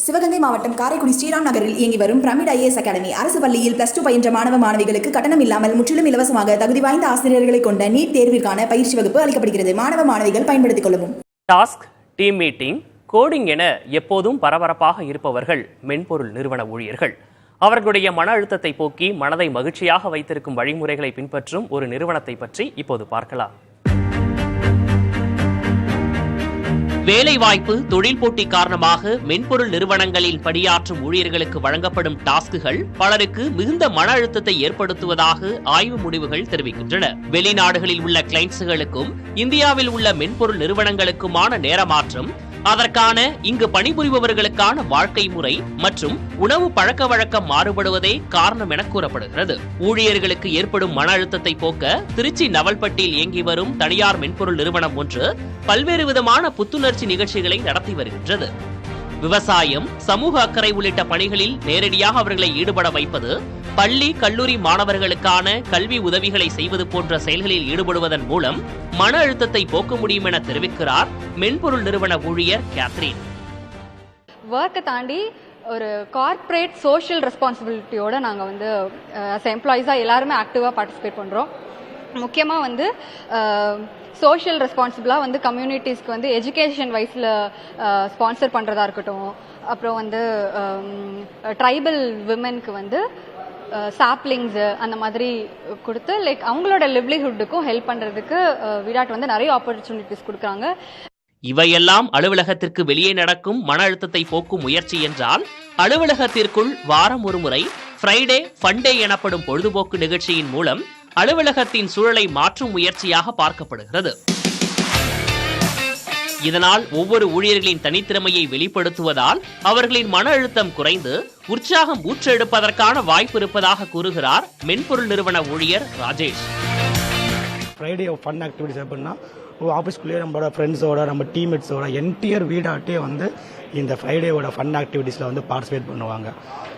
சிவகங்கை மாவட்டம் காரைக்குடி ஸ்ரீராம் நகரில் இயங்கி வரும் பிரமிட் IAS அகாடமி அரசு பள்ளியில் +2 பயின்ற மாணவ மாணவிகளுக்கு கட்டணம் இல்லாமல் முற்றிலும் இலவசமாக தகுதி வாய்ந்த ஆசிரியர்களை கொண்ட நீட் தேர்விற்கான பயிற்சி வகுப்பு அளிக்கப்படுகிறது. மாணவ மாணவிகள் பயன்படுத்திக் கொள்ளவும். டாஸ்க், டீம் மீட்டிங், கோடிங் என எப்போதும் பரபரப்பாக இருப்பவர்கள் மென்பொருள் நிறுவன ஊழியர்கள். அவர்களுடைய மன அழுத்தத்தை போக்கி மனதை மகிழ்ச்சியாக வைத்திருக்கும் வழிமுறைகளை பின்பற்றும் ஒரு நிறுவனத்தை பற்றி இப்போது பார்க்கலாம். வேலைவாய்ப்பு, தொழில் போட்டி காரணமாக மென்பொருள் நிறுவனங்களில் பணியாற்றும் ஊழியர்களுக்கு வழங்கப்படும் டாஸ்குகள் பலருக்கு மிகுந்த மன அழுத்தத்தை ஏற்படுத்துவதாக ஆய்வு முடிவுகள் தெரிவிக்கின்றன. வெளிநாடுகளில் உள்ள கிளைண்ட்ஸுகளுக்கும் இந்தியாவில் உள்ள மென்பொருள் நிறுவனங்களுக்குமான நேரமாற்றம், அதற்கான இங்கு பணிபுரிபவர்களுக்கான வாழ்க்கை முறை மற்றும் உணவு பழக்க வழக்கம் மாறுபடுவதே காரணம் என கூறப்படுகிறது. ஊழியர்களுக்கு ஏற்படும் மன அழுத்தத்தை போக்க திருச்சி நவல்பட்டியில் இயங்கி வரும் தனியார் மென்பொருள் நிறுவனம் ஒன்று பல்வேறு விதமான புத்துணர்ச்சி நிகழ்ச்சிகளை நடத்தி வருகின்றது. விவசாயம், சமூக அக்கறை உள்ளிட்ட பணிகளில் நேரடியாக அவர்களை ஈடுபட வைப்பது, பள்ளி கல்லூரி மாணவர்களுக்கான கல்வி உதவிகளை செய்வது போன்ற செயல்களில் ஈடுபடுவதன் மூலம் மன அழுத்தத்தை போக்க முடியும் என தெரிவிக்கிறார் மென்பொருள் நிறுவன ஊழியர் கேத்ரின். ஒர்க்கை தாண்டி ஒரு கார்ப்பரேட் சோஷியல் ரெஸ்பான்சிபிலிட்டியோட நாங்கள் எம்ப்ளாயீஸாக எல்லாருமே ஆக்டிவாக பார்ட்டிசிபேட் பண்ணுறோம். முக்கியமாக சோஷியல் ரெஸ்பான்சிபிளாக கம்யூனிட்டிஸ்க்கு எஜுகேஷன் வைஸில் ஸ்பான்சர் பண்ணுறதா இருக்கட்டும், அப்புறம் ட்ரைபல் விமென்க்கு சாப்லிங்ஸு அந்த மாதிரி கொடுத்து அவங்களோட லிவ்லிஹுட்டுக்கும் ஹெல்ப் பண்ணுறதுக்கு விராட் நிறைய ஆப்பர்ச்சுனிட்டிஸ் கொடுக்குறாங்க. இவையெல்லாம் அலுவலகத்திற்கு வெளியே நடக்கும் மன அழுத்தத்தை போக்கும் முயற்சி என்றால், அலுவலகத்திற்குள் வாரம் ஒரு முறை ஃப்ரைடே ஃபண்டே எனப்படும் பொழுதுபோக்கு நிகழ்ச்சியின் மூலம் அலுவலகத்தின் சூழலை மாற்றும் முயற்சியாக பார்க்கப்படுகிறது. இதனால் ஒவ்வொரு ஊழியர்களின் தனித்திறமையை வெளிப்படுத்துவதால் அவர்களின் மன அழுத்தம் குறைந்து உற்சாகம் ஊற்றெடுப்பதற்கான வாய்ப்பு இருப்பதாக கூறுகிறார் மென்பொருள் நிறுவன ஊழியர் ராஜேஷ். ஃப்ரைடே ஃபன் ஆக்டிவிட்டிஸ் எப்படின்னா, ஆஃபீஸ்க்குள்ளேயே நம்மளோட ஃப்ரெண்ட்ஸோட நம்ம டீம்மேட்ஸோட என்டையர் வீடாட்டே இந்த ஃப்ரைடேவோட ஃபன் ஆக்டிவிட்டீஸில் பார்ட்டிசிபேட் பண்ணுவாங்க.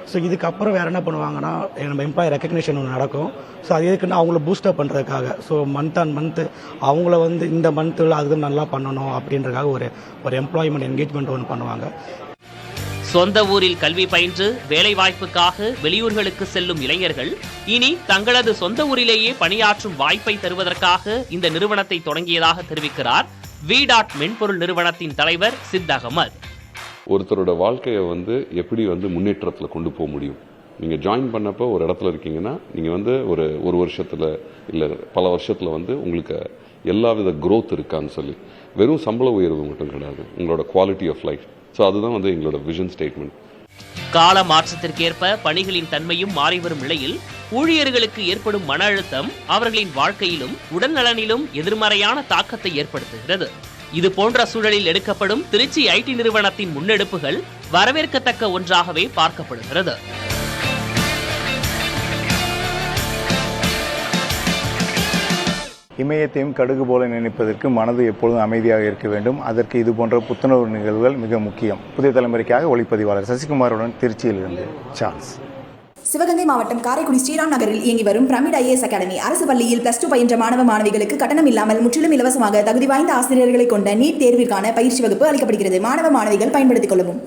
ஸோ இதுக்கப்புறம் வேறு என்ன பண்ணுவாங்கன்னா, நம்ம எம்ப்ளாயி ரெக்கக்னேஷன் ஒன்று நடக்கும். ஸோ அது எதுக்குன்னா அவங்கள பூஸ்டப் பண்ணுறதுக்காக. ஸோ மந்த் ஆன் மந்த்து அவங்கள இந்த மந்த்தில் அதுக்கு நல்லா பண்ணணும் அப்படின்றதுக்காக ஒரு எம்ப்ளாய்மெண்ட் என்கேஜ்மெண்ட் ஒன்று பண்ணுவாங்க. சொந்த ஊரில் கல்வி பயின்று வேலை வாய்ப்புக்காக வெளியூர்களுக்கு செல்லும் இளைஞர்கள் இனி தங்களது சொந்த ஊரிலேயே பணியாற்றும் வாய்ப்பை தருவதற்காக இந்த நிறுவனத்தை தொடங்கியதாக தெரிவிக்கிறார் விடாட் மென்பொருள் நிறுவனத்தின் தலைவர் சித் அகமது. ஒருத்தரோட வாழ்க்கையை எப்படி முன்னேற்றத்தில் கொண்டு போக முடியும். நீங்கள் ஜாயின் பண்ணப்போ ஒரு இடத்துல இருக்கீங்கன்னா, நீங்கள் ஒரு வருஷத்தில் இல்லை பல வருஷத்தில் உங்களுக்கு எல்லா வித க்ரோத் இருக்கான்னு சொல்லி, வெறும் சம்பள உயர்வு மட்டும் கிடையாது, உங்களோட குவாலிட்டி ஆஃப் லைஃப். ஸோ அதுதான் எங்களோட விஷன் ஸ்டேட்மெண்ட். கால மாற்றத்திற்கேற்ப பணிகளின் தன்மையும் மாறி வரும் நிலையில் ஊழியர்களுக்கு ஏற்படும் மன அழுத்தம் அவர்களின் வாழ்க்கையிலும் உடல் நலனிலும் எதிர்மறையான தாக்கத்தை ஏற்படுத்துகிறது. இது போன்ற சூழலில் எடுக்கப்படும் திருச்சி IT நிறுவனத்தின் முன்னெடுப்புகள் வரவேற்கத்தக்க ஒன்றாகவே பார்க்கப்படுகிறது. இமயத்தையும் கடுகு போல நினைப்பதற்கு மனது எப்பொழுதும் அமைதியாக இருக்க வேண்டும். அதற்கு இது போன்ற புத்துணர்வு நிகழ்வுகள் மிக முக்கியம். புதிய தலைமுறைக்காக ஒளிப்பதிவாளர் சசிகுமாருடன் திருச்சியிலிருந்து சார்ல்ஸ். சிவகங்கை மாவட்டம் காரைக்குடி ஸ்ரீராம் நகரில் இயங்கி வரும் பிரமிட் IAS அகாடமி அரசு பள்ளியில் +2 பயின்ற மாணவ மாணவிகளுக்கு கட்டணம் இல்லாமல் முற்றிலும் இலவசமாக தகுதி வாய்ந்த ஆசிரியர்களை கொண்ட நீட் தேர்விற்கான பயிற்சி வகுப்பு அளிக்கப்படுகிறது. மாணவ மாணவிகள் பயன்படுத்திக் கொள்ளவும்.